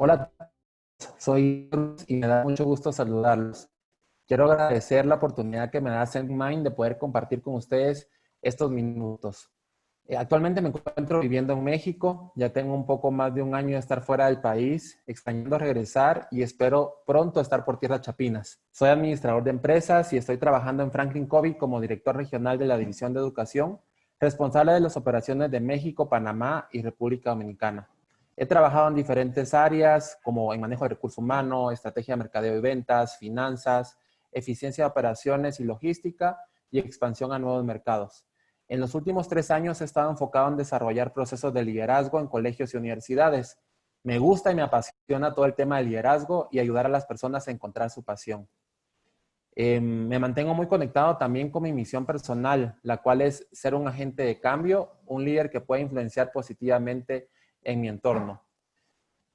Hola, soy Cruz y me da mucho gusto saludarlos. Quiero agradecer la oportunidad que me da SendMind de poder compartir con ustedes estos minutos. Actualmente me encuentro viviendo en México, ya tengo un poco más de un año de estar fuera del país, extrañando regresar y espero pronto estar por tierras chapinas. Soy administrador de empresas y estoy trabajando en Franklin Covey como director regional de la División de Educación, responsable de las operaciones de México, Panamá y República Dominicana. He trabajado en diferentes áreas como en manejo de recursos humanos, estrategia de mercadeo y ventas, finanzas, eficiencia de operaciones y logística y expansión a nuevos mercados. En los últimos 3 años he estado enfocado en desarrollar procesos de liderazgo en colegios y universidades. Me gusta y me apasiona todo el tema del liderazgo y ayudar a las personas a encontrar su pasión. Me mantengo muy conectado también con mi misión personal, la cual es ser un agente de cambio, un líder que pueda influenciar positivamente en mi entorno.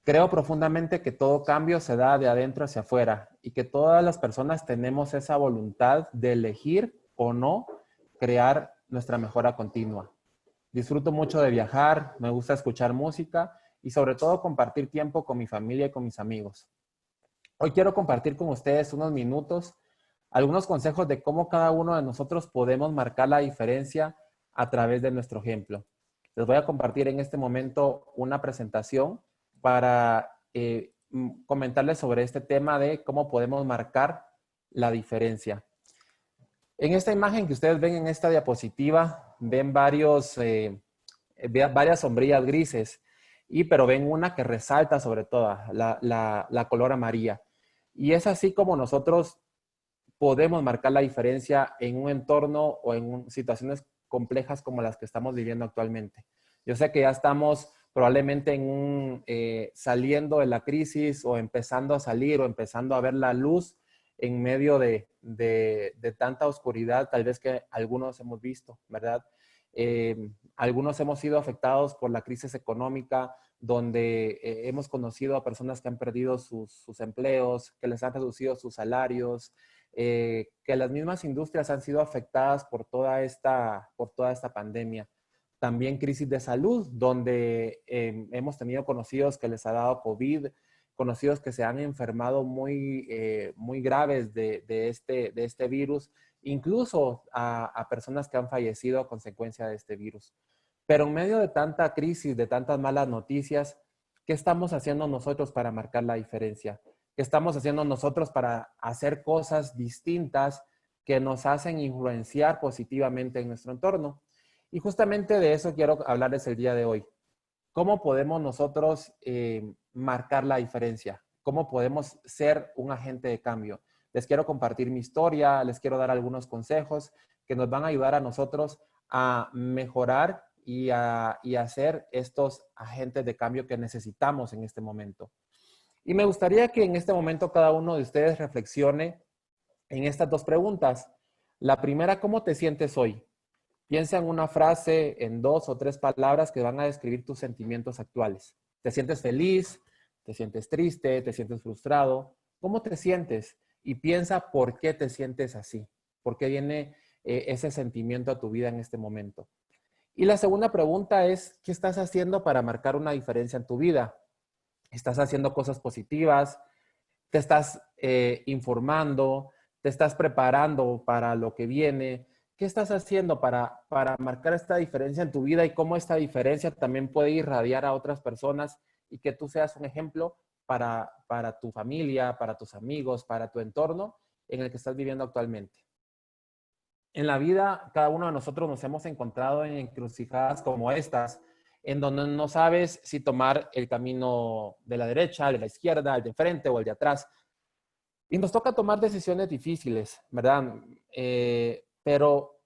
Creo profundamente que todo cambio se da de adentro hacia afuera y que todas las personas tenemos esa voluntad de elegir o no crear nuestra mejora continua. Disfruto mucho de viajar, me gusta escuchar música y sobre todo compartir tiempo con mi familia y con mis amigos. Hoy quiero compartir con ustedes unos minutos, algunos consejos de cómo cada uno de nosotros podemos marcar la diferencia a través de nuestro ejemplo. Les voy a compartir en este momento una presentación para comentarles sobre este tema de cómo podemos marcar la diferencia. En esta imagen que ustedes ven en esta diapositiva, ven varias sombrillas grises, pero ven una que resalta sobre todas, la color amarilla. Y es así como nosotros podemos marcar la diferencia en un entorno o en situaciones complejas como las que estamos viviendo actualmente. Yo sé que ya estamos probablemente saliendo de la crisis o empezando a salir o empezando a ver la luz en medio de tanta oscuridad, tal vez que algunos hemos visto, ¿verdad? Algunos hemos sido afectados por la crisis económica, donde hemos conocido a personas que han perdido sus empleos, que les han reducido sus salarios, que las mismas industrias han sido afectadas por toda esta pandemia. También crisis de salud, donde hemos tenido conocidos que les ha dado COVID, conocidos que se han enfermado muy graves de este virus, incluso a personas que han fallecido a consecuencia de este virus. Pero en medio de tanta crisis, de tantas malas noticias, ¿qué estamos haciendo nosotros para marcar la diferencia? ¿Qué estamos haciendo nosotros para hacer cosas distintas que nos hacen influenciar positivamente en nuestro entorno? Y justamente de eso quiero hablarles el día de hoy. ¿Cómo podemos nosotros marcar la diferencia? ¿Cómo podemos ser un agente de cambio? Les quiero compartir mi historia, les quiero dar algunos consejos que nos van a ayudar a nosotros a mejorar y a ser estos agentes de cambio que necesitamos en este momento. Y me gustaría que en este momento cada uno de ustedes reflexione en estas dos preguntas. La primera, ¿cómo te sientes hoy? Piensa en una frase, en 2 o 3 palabras que van a describir tus sentimientos actuales. ¿Te sientes feliz? ¿Te sientes triste? ¿Te sientes frustrado? ¿Cómo te sientes? Y piensa por qué te sientes así. ¿Por qué viene ese sentimiento a tu vida en este momento? Y la segunda pregunta es, ¿qué estás haciendo para marcar una diferencia en tu vida? ¿Estás haciendo cosas positivas? ¿Te estás informando? ¿Te estás preparando para lo que viene? ¿Qué estás haciendo para marcar esta diferencia en tu vida y cómo esta diferencia también puede irradiar a otras personas y que tú seas un ejemplo para tu familia, para tus amigos, para tu entorno en el que estás viviendo actualmente? En la vida, cada uno de nosotros nos hemos encontrado en encrucijadas como estas, en donde no sabes si tomar el camino de la derecha, de la izquierda, el de frente o el de atrás. Y nos toca tomar decisiones difíciles, ¿verdad? Pero,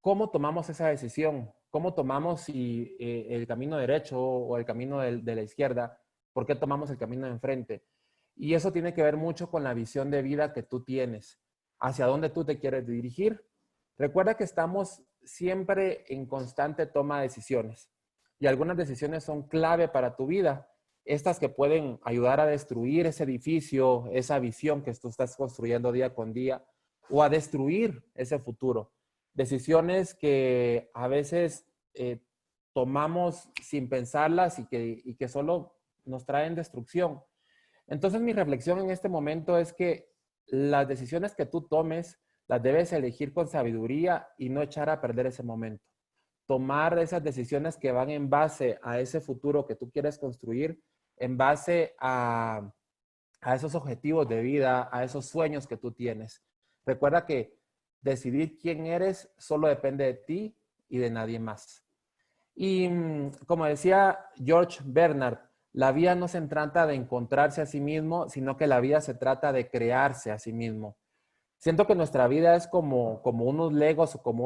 ¿cómo tomamos esa decisión? ¿Cómo tomamos si el camino derecho o el camino de la izquierda? ¿Por qué tomamos el camino de enfrente? Y eso tiene que ver mucho con la visión de vida que tú tienes, hacia dónde tú te quieres dirigir. Recuerda que estamos siempre en constante toma de decisiones y algunas decisiones son clave para tu vida. Estas que pueden ayudar a destruir ese edificio, esa visión que tú estás construyendo día con día, o a destruir ese futuro. Decisiones que a veces tomamos sin pensarlas y que solo nos traen destrucción. Entonces mi reflexión en este momento es que las decisiones que tú tomes las debes elegir con sabiduría y no echar a perder ese momento. Tomar esas decisiones que van en base a ese futuro que tú quieres construir, en base a esos objetivos de vida, a esos sueños que tú tienes. Recuerda que decidir quién eres solo depende de ti y de nadie más. Y como decía George Bernard, la vida no se trata de encontrarse a sí mismo, sino que la vida se trata de crearse a sí mismo. Siento que nuestra vida es como unos legos o como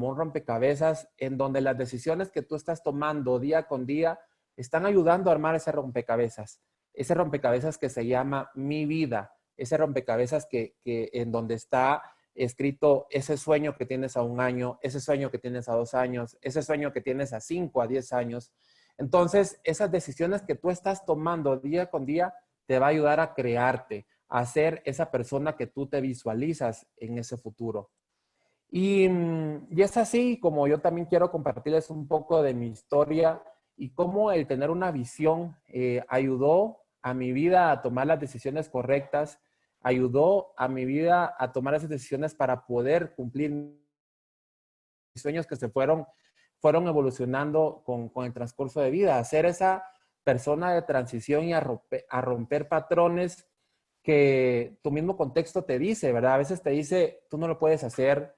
un rompecabezas en donde las decisiones que tú estás tomando día con día están ayudando a armar ese rompecabezas que se llama mi vida, ese rompecabezas que en donde está escrito ese sueño que tienes a 1 año, ese sueño que tienes a 2 años, ese sueño que tienes a 5 a 10 años. Entonces, esas decisiones que tú estás tomando día con día te va a ayudar a crearte, a ser esa persona que tú te visualizas en ese futuro. Y es así como yo también quiero compartirles un poco de mi historia y cómo el tener una visión ayudó a mi vida a tomar las decisiones correctas, ayudó a mi vida a tomar esas decisiones para poder cumplir mis sueños que fueron evolucionando con el transcurso de vida, a ser esa persona de transición y a romper patrones que tu mismo contexto te dice, ¿verdad? A veces te dice, tú no lo puedes hacer,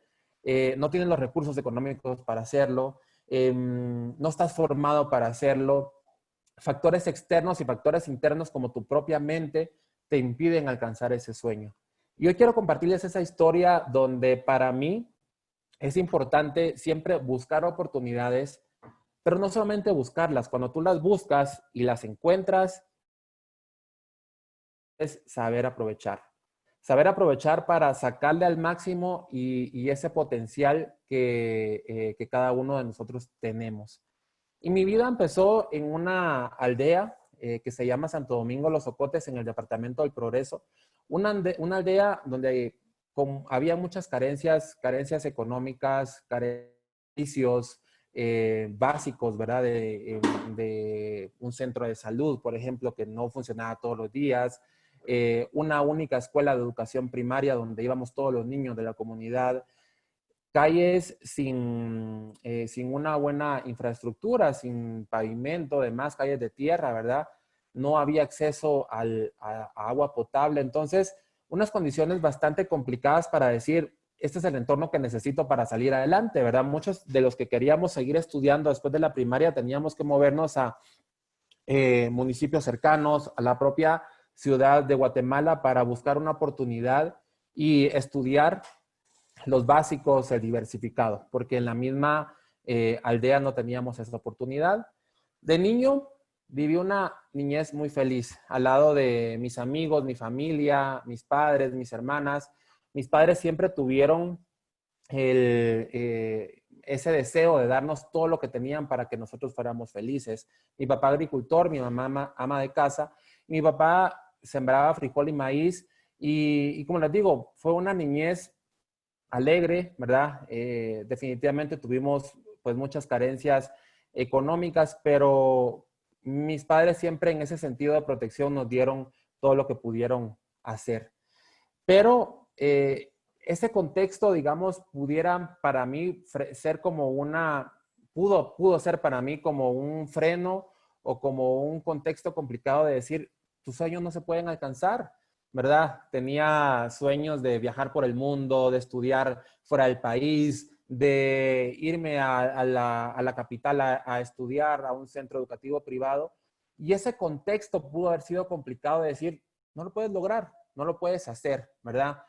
no tienes los recursos económicos para hacerlo, no estás formado para hacerlo. Factores externos y factores internos como tu propia mente te impiden alcanzar ese sueño. Y hoy quiero compartirles esa historia donde para mí es importante siempre buscar oportunidades, pero no solamente buscarlas. Cuando tú las buscas y las encuentras, es saber aprovechar. Saber aprovechar para sacarle al máximo y ese potencial que cada uno de nosotros tenemos. Y mi vida empezó en una aldea que se llama Santo Domingo Los Ocotes, en el departamento del Progreso. Una aldea donde había muchas carencias económicas, carencias básicos, ¿verdad? De un centro de salud, por ejemplo, que no funcionaba todos los días, una única escuela de educación primaria donde íbamos todos los niños de la comunidad, calles sin una buena infraestructura, sin pavimento, demás calles de tierra, ¿verdad? No había acceso a agua potable. Entonces, unas condiciones bastante complicadas para decir, este es el entorno que necesito para salir adelante, ¿verdad? Muchos de los que queríamos seguir estudiando después de la primaria teníamos que movernos a municipios cercanos, a la propia ciudad de Guatemala para buscar una oportunidad y estudiar los básicos, el diversificado, porque en la misma aldea no teníamos esa oportunidad. De niño viví una niñez muy feliz, al lado de mis amigos, mi familia, mis padres, mis hermanas. Mis padres siempre tuvieron ese deseo de darnos todo lo que tenían para que nosotros fuéramos felices. Mi papá agricultor, mi mamá ama de casa, mi papá sembraba frijol y maíz y como les digo, fue una niñez alegre, ¿verdad? Definitivamente tuvimos pues muchas carencias económicas, pero mis padres siempre en ese sentido de protección nos dieron todo lo que pudieron hacer. Pero ese contexto, digamos, pudiera para mí ser como pudo ser para mí como un freno o como un contexto complicado de decir, tus sueños no se pueden alcanzar, ¿verdad? Tenía sueños de viajar por el mundo, de estudiar fuera del país, de irme a la capital a estudiar a un centro educativo privado. Y ese contexto pudo haber sido complicado de decir, no lo puedes lograr, no lo puedes hacer, ¿verdad?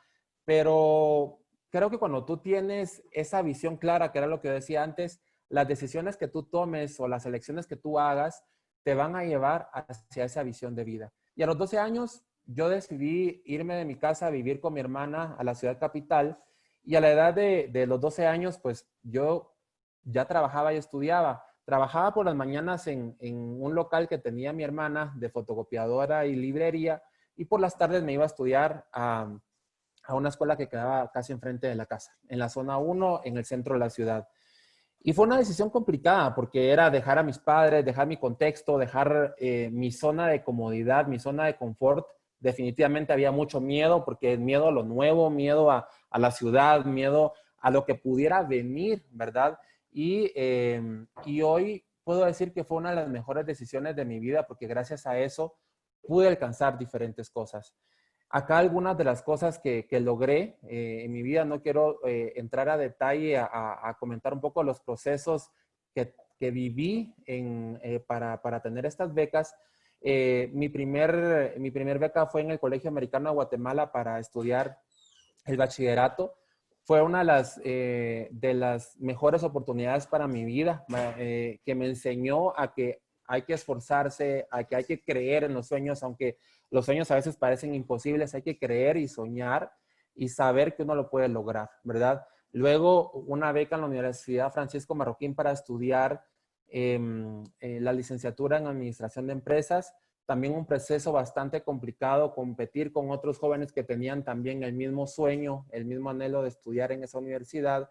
Pero creo que cuando tú tienes esa visión clara, que era lo que decía antes, las decisiones que tú tomes o las elecciones que tú hagas te van a llevar hacia esa visión de vida. Y a los 12 años yo decidí irme de mi casa a vivir con mi hermana a la ciudad capital y a la edad de los 12 años, pues yo ya trabajaba y estudiaba. Trabajaba por las mañanas en un local que tenía mi hermana de fotocopiadora y librería y por las tardes me iba a estudiar a una escuela que quedaba casi enfrente de la casa, en la zona 1, en el centro de la ciudad. Y fue una decisión complicada porque era dejar a mis padres, dejar mi contexto, dejar mi zona de comodidad, mi zona de confort. Definitivamente había mucho miedo porque miedo a lo nuevo, miedo a la ciudad, miedo a lo que pudiera venir, ¿verdad? Y hoy puedo decir que fue una de las mejores decisiones de mi vida porque gracias a eso pude alcanzar diferentes cosas. Acá algunas de las cosas que logré en mi vida, no quiero entrar a detalle a comentar un poco los procesos que viví para tener estas becas. Mi primer beca fue en el Colegio Americano de Guatemala para estudiar el bachillerato. Fue una de las mejores oportunidades para mi vida, que me enseñó a que hay que esforzarse, a que hay que creer en los sueños, aunque los sueños a veces parecen imposibles, hay que creer y soñar y saber que uno lo puede lograr, ¿verdad? Luego, una beca en la Universidad Francisco Marroquín para estudiar la licenciatura en Administración de Empresas. También un proceso bastante complicado, competir con otros jóvenes que tenían también el mismo sueño, el mismo anhelo de estudiar en esa universidad.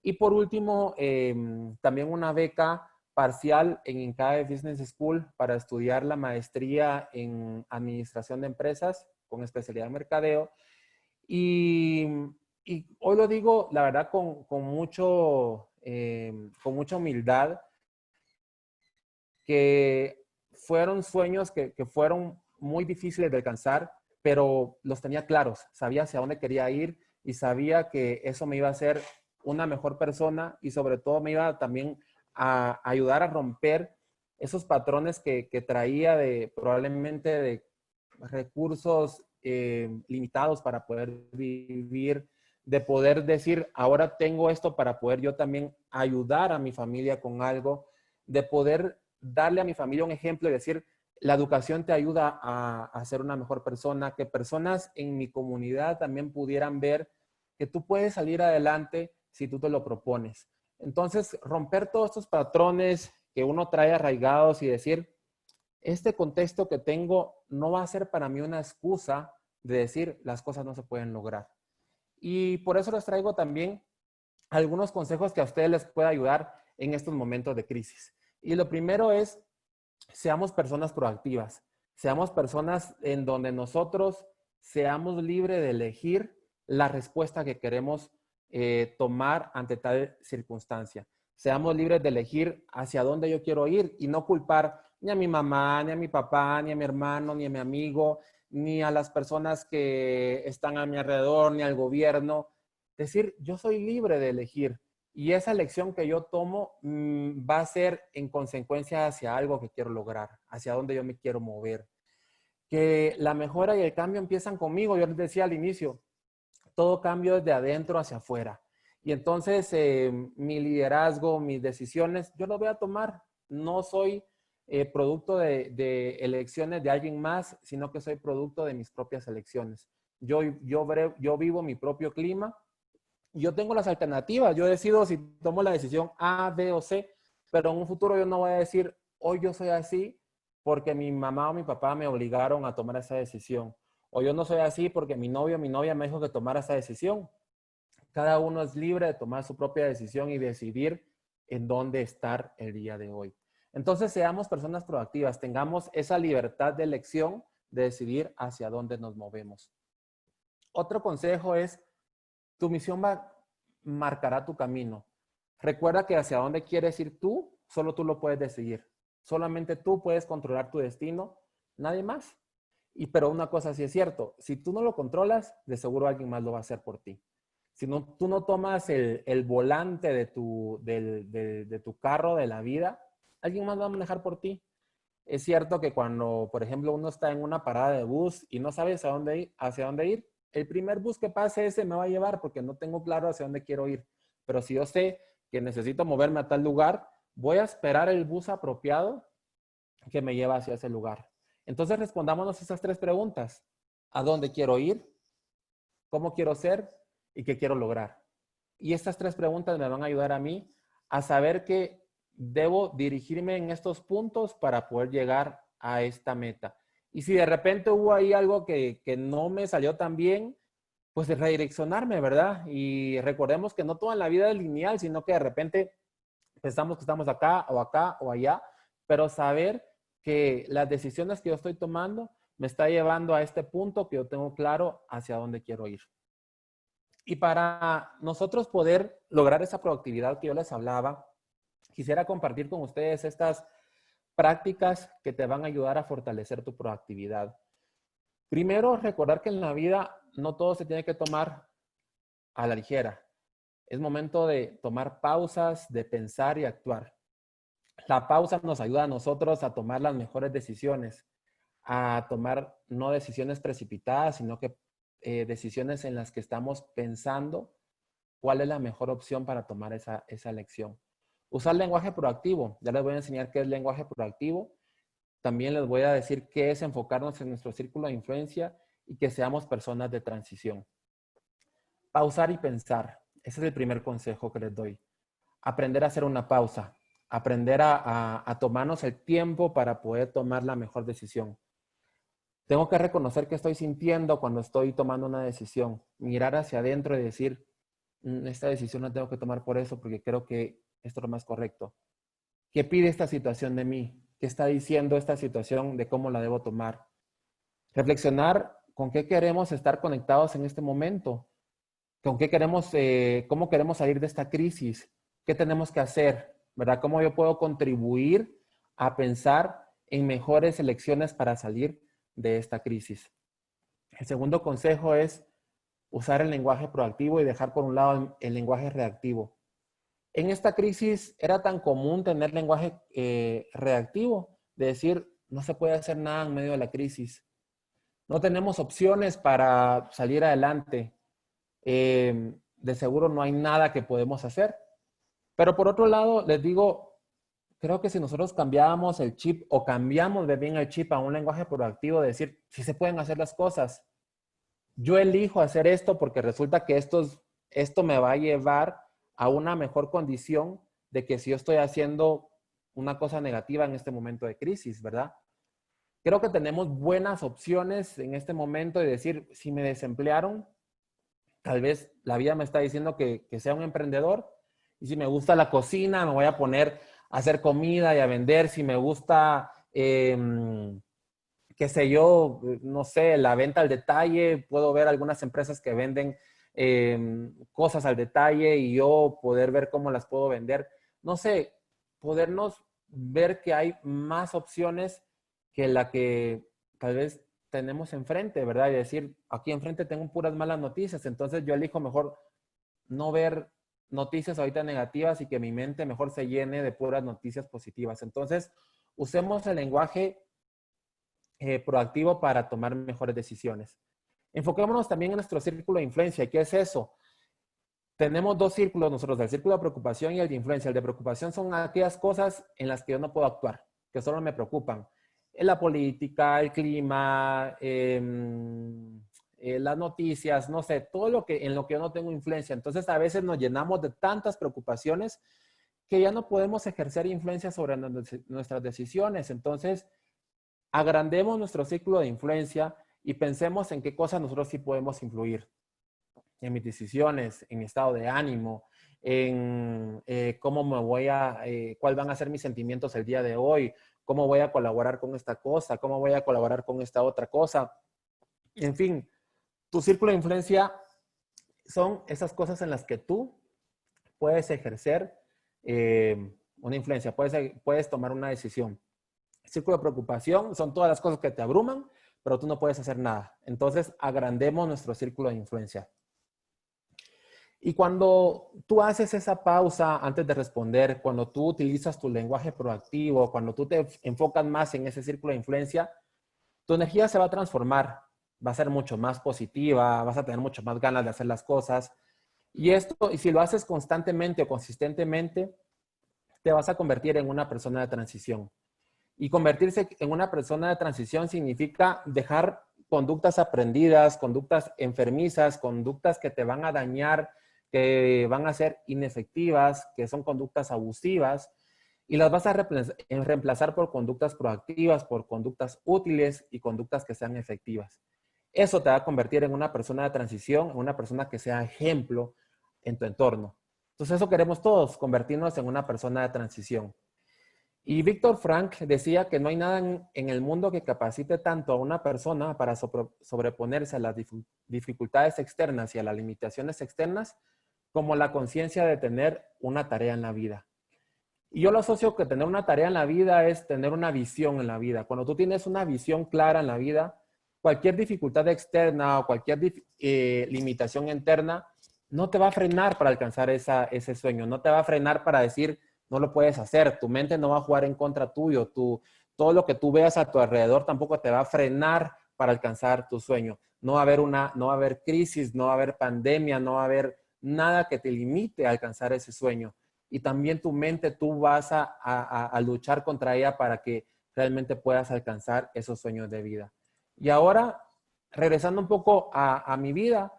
Y por último, también una beca parcial en INCAE Business School para estudiar la maestría en Administración de Empresas con especialidad en Mercadeo. Y, y hoy lo digo, la verdad, con mucha humildad, que fueron sueños que fueron muy difíciles de alcanzar, pero los tenía claros, sabía hacia dónde quería ir y sabía que eso me iba a hacer una mejor persona y sobre todo me iba también a ayudar a romper esos patrones que traía probablemente de recursos limitados para poder vivir, de poder decir, ahora tengo esto para poder yo también ayudar a mi familia con algo, de poder darle a mi familia un ejemplo y decir, la educación te ayuda a ser una mejor persona, que personas en mi comunidad también pudieran ver que tú puedes salir adelante si tú te lo propones. Entonces, romper todos estos patrones que uno trae arraigados y decir, este contexto que tengo no va a ser para mí una excusa de decir las cosas no se pueden lograr. Y por eso les traigo también algunos consejos que a ustedes les pueda ayudar en estos momentos de crisis. Y lo primero es, seamos personas proactivas, seamos personas en donde nosotros seamos libres de elegir la respuesta que queremos tomar ante tal circunstancia. Seamos libres de elegir hacia dónde yo quiero ir y no culpar ni a mi mamá, ni a mi papá, ni a mi hermano, ni a mi amigo, ni a las personas que están a mi alrededor, ni al gobierno. Decir, yo soy libre de elegir y esa elección que yo tomo va a ser en consecuencia hacia algo que quiero lograr, hacia dónde yo me quiero mover. Que la mejora y el cambio empiezan conmigo. Yo les decía al inicio, todo cambio desde adentro hacia afuera. Y entonces mi liderazgo, mis decisiones, yo lo voy a tomar. No soy producto de elecciones de alguien más, sino que soy producto de mis propias elecciones. Yo vivo mi propio clima. Yo tengo las alternativas. Yo decido si tomo la decisión A, B o C, pero en un futuro yo no voy a decir, hoy yo soy así porque mi mamá o mi papá me obligaron a tomar esa decisión. O yo no soy así porque mi novio o mi novia me dijo que tomara esa decisión. Cada uno es libre de tomar su propia decisión y decidir en dónde estar el día de hoy. Entonces, seamos personas proactivas, tengamos esa libertad de elección de decidir hacia dónde nos movemos. Otro consejo es, tu misión marcará tu camino. Recuerda que hacia dónde quieres ir tú, solo tú lo puedes decidir. Solamente tú puedes controlar tu destino, nadie más. Pero una cosa sí es cierto, si tú no lo controlas, de seguro alguien más lo va a hacer por ti. Si no, tú no tomas el volante de tu carro, de la vida, alguien más va a manejar por ti. Es cierto que cuando, por ejemplo, uno está en una parada de bus y no sabe hacia dónde ir, el primer bus que pase ese me va a llevar porque no tengo claro hacia dónde quiero ir. Pero si yo sé que necesito moverme a tal lugar, voy a esperar el bus apropiado que me lleva hacia ese lugar. Entonces respondámonos esas tres preguntas. ¿A dónde quiero ir? ¿Cómo quiero ser? ¿Y qué quiero lograr? Y estas tres preguntas me van a ayudar a mí a saber que debo dirigirme en estos puntos para poder llegar a esta meta. Y si de repente hubo ahí algo que no me salió tan bien, pues de redireccionarme, ¿verdad? Y recordemos que no toda la vida es lineal, sino que de repente Pensamos que estamos acá o allá, pero saber que las decisiones que yo estoy tomando me está llevando a este punto que yo tengo claro hacia dónde quiero ir. Y para nosotros poder lograr esa productividad que yo les hablaba, quisiera compartir con ustedes estas prácticas que te van a ayudar a fortalecer tu proactividad. Primero, recordar que en la vida no todo se tiene que tomar a la ligera. Es momento de tomar pausas, de pensar y actuar. La pausa nos ayuda a nosotros a tomar las mejores decisiones, a tomar no decisiones precipitadas, sino que decisiones en las que estamos pensando cuál es la mejor opción para tomar esa elección. Usar lenguaje proactivo. Ya les voy a enseñar qué es lenguaje proactivo. También les voy a decir qué es enfocarnos en nuestro círculo de influencia y que seamos personas de transición. Pausar y pensar. Ese es el primer consejo que les doy. Aprender a hacer una pausa. Aprender a tomarnos el tiempo para poder tomar la mejor decisión. Tengo que reconocer qué estoy sintiendo cuando estoy tomando una decisión. Mirar hacia adentro y decir, esta decisión la tengo que tomar por eso, porque creo que esto es lo más correcto. ¿Qué pide esta situación de mí? ¿Qué está diciendo esta situación de cómo la debo tomar? Reflexionar con qué queremos estar conectados en este momento, con qué queremos, cómo queremos salir de esta crisis, qué tenemos que hacer, ¿verdad? ¿Cómo yo puedo contribuir a pensar en mejores elecciones para salir de esta crisis? El segundo consejo es usar el lenguaje proactivo y dejar por un lado el lenguaje reactivo. En esta crisis era tan común tener lenguaje reactivo, de decir, no se puede hacer nada en medio de la crisis. No tenemos opciones para salir adelante. De seguro no hay nada que podemos hacer. Pero por otro lado, les digo, creo que si nosotros cambiábamos el chip o cambiamos de bien el chip a un lenguaje proactivo, de decir, si se pueden hacer las cosas, yo elijo hacer esto porque resulta que esto me va a llevar a una mejor condición de que si yo estoy haciendo una cosa negativa en este momento de crisis, ¿verdad? Creo que tenemos buenas opciones en este momento de decir, si me desemplearon, tal vez la vida me está diciendo que sea un emprendedor y si me gusta la cocina, me voy a poner a hacer comida y a vender. Si me gusta qué sé yo, no sé, la venta al detalle, puedo ver algunas empresas que venden cosas al detalle y yo poder ver cómo las puedo vender. No sé, podernos ver que hay más opciones que la que tal vez tenemos enfrente, ¿verdad? Y decir, aquí enfrente tengo puras malas noticias, entonces yo elijo mejor no ver noticias ahorita negativas y que mi mente mejor se llene de puras noticias positivas. Entonces, usemos el lenguaje proactivo para tomar mejores decisiones. Enfoquémonos también en nuestro círculo de influencia. ¿Qué es eso? Tenemos dos círculos nosotros, el círculo de preocupación y el de influencia. El de preocupación son aquellas cosas en las que yo no puedo actuar, que solo me preocupan. La política, el clima, las noticias, no sé, todo lo que en lo que yo no tengo influencia. Entonces a veces nos llenamos de tantas preocupaciones que ya no podemos ejercer influencia sobre nuestras decisiones. Entonces, agrandemos nuestro círculo de influencia y pensemos en qué cosas nosotros sí podemos influir. En mis decisiones, en mi estado de ánimo, en cómo me voy a, cuáles van a ser mis sentimientos el día de hoy, cómo voy a colaborar con esta cosa, cómo voy a colaborar con esta otra cosa. En fin, tu círculo de influencia son esas cosas en las que tú puedes ejercer una influencia, puedes tomar una decisión. Círculo de preocupación son todas las cosas que te abruman, pero tú no puedes hacer nada. Entonces, agrandemos nuestro círculo de influencia. Y cuando tú haces esa pausa antes de responder, cuando tú utilizas tu lenguaje proactivo, cuando tú te enfocas más en ese círculo de influencia, tu energía se va a transformar, va a ser mucho más positiva, vas a tener mucho más ganas de hacer las cosas. Y esto, y si lo haces constantemente o consistentemente, te vas a convertir en una persona de transición. Y convertirse en una persona de transición significa dejar conductas aprendidas, conductas enfermizas, conductas que te van a dañar, que van a ser inefectivas, que son conductas abusivas, y las vas a reemplazar por conductas proactivas, por conductas útiles y conductas que sean efectivas. Eso te va a convertir en una persona de transición, en una persona que sea ejemplo en tu entorno. Entonces eso queremos todos, convertirnos en una persona de transición. Y Víctor Frank decía que no hay nada en el mundo que capacite tanto a una persona para sobreponerse a las dificultades externas y a las limitaciones externas como la conciencia de tener una tarea en la vida. Y yo lo asocio que tener una tarea en la vida es tener una visión en la vida. Cuando tú tienes una visión clara en la vida, cualquier dificultad externa o cualquier limitación interna no te va a frenar para alcanzar ese sueño, no te va a frenar para decir, no lo puedes hacer, tu mente no va a jugar en contra tuyo, todo lo que tú veas a tu alrededor tampoco te va a frenar para alcanzar tu sueño. No va a haber crisis, no va a haber pandemia, no va a haber nada que te limite a alcanzar ese sueño. Y también tu mente, tú vas a luchar contra ella para que realmente puedas alcanzar esos sueños de vida. Y ahora, regresando un poco a mi vida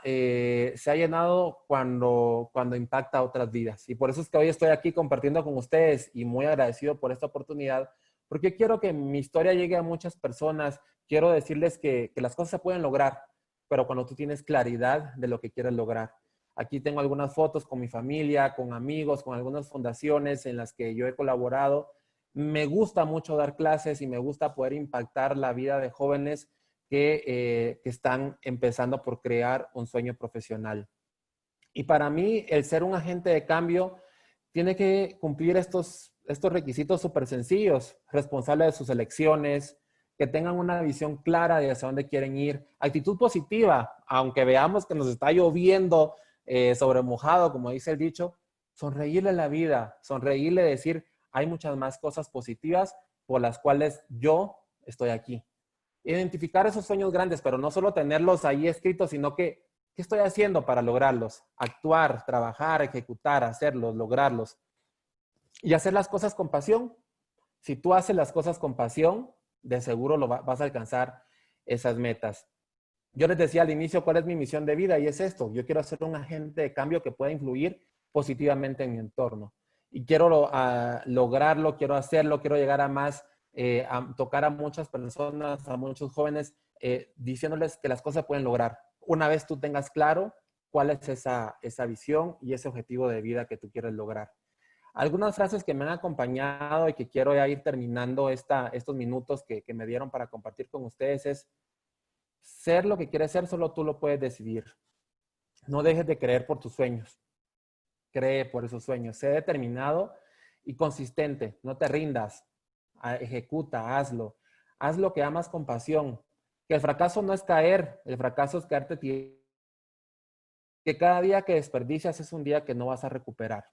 se ha llenado cuando impacta a otras vidas. Y por eso es que hoy estoy aquí compartiendo con ustedes y muy agradecido por esta oportunidad, porque quiero que mi historia llegue a muchas personas. Quiero decirles que las cosas se pueden lograr, pero cuando tú tienes claridad de lo que quieres lograr. Aquí tengo algunas fotos con mi familia, con amigos, con algunas fundaciones en las que yo he colaborado. Me gusta mucho dar clases y me gusta poder impactar la vida de jóvenes que están empezando por crear un sueño profesional. Y para mí, el ser un agente de cambio tiene que cumplir estos requisitos súper sencillos: responsable de sus elecciones, que tengan una visión clara de hacia dónde quieren ir, actitud positiva, aunque veamos que nos está lloviendo sobre mojado, como dice el dicho, sonreírle a la vida, sonreírle, decir, hay muchas más cosas positivas por las cuales yo estoy aquí. Identificar esos sueños grandes, pero no solo tenerlos ahí escritos, sino que, ¿qué estoy haciendo para lograrlos? Actuar, trabajar, ejecutar, hacerlos, lograrlos. Y hacer las cosas con pasión. Si tú haces las cosas con pasión, de seguro vas a alcanzar esas metas. Yo les decía al inicio cuál es mi misión de vida y es esto. Yo quiero ser un agente de cambio que pueda influir positivamente en mi entorno. Y quiero lograrlo, quiero hacerlo, quiero llegar a más, a tocar a muchas personas, a muchos jóvenes, diciéndoles que las cosas se pueden lograr. Una vez tú tengas claro cuál es esa visión y ese objetivo de vida que tú quieres lograr. Algunas frases que me han acompañado y que quiero ya ir terminando estos minutos que me dieron para compartir con ustedes es: ser lo que quieres ser, solo tú lo puedes decidir. No dejes de creer por tus sueños. Cree por esos sueños. Sé determinado y consistente. No te rindas. Ejecuta, hazlo. Haz lo que amas con pasión. Que el fracaso no es caer. El fracaso es quedarte tieso. Que cada día que desperdicias es un día que no vas a recuperar.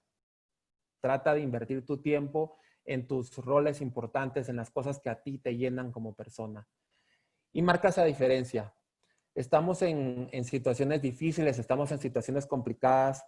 Trata de invertir tu tiempo en tus roles importantes, en las cosas que a ti te llenan como persona. Y marca esa diferencia. Estamos en situaciones difíciles, estamos en situaciones complicadas,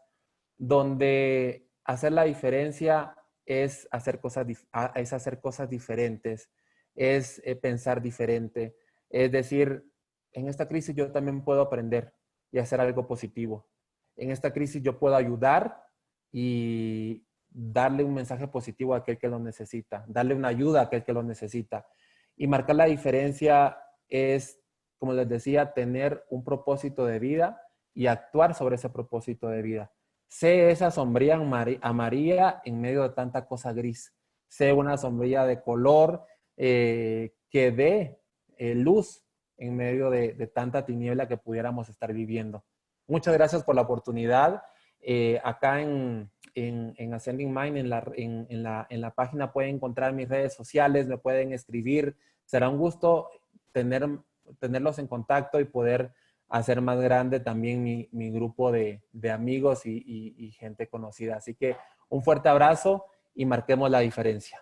donde hacer la diferencia es hacer cosas diferentes, es pensar diferente, es decir, en esta crisis yo también puedo aprender y hacer algo positivo. En esta crisis yo puedo ayudar y darle un mensaje positivo a aquel que lo necesita, darle una ayuda a aquel que lo necesita. Y marcar la diferencia es, como les decía, tener un propósito de vida y actuar sobre ese propósito de vida. Sé esa sombría amarilla en medio de tanta cosa gris. Sé una sombrilla de color que dé luz en medio de tanta tiniebla que pudiéramos estar viviendo. Muchas gracias por la oportunidad. Acá en Ascending Mind, en la página pueden encontrar mis redes sociales, me pueden escribir. Será un gusto tenerlos en contacto y poder hacer más grande también mi grupo de amigos y gente conocida. Así que un fuerte abrazo y marquemos la diferencia.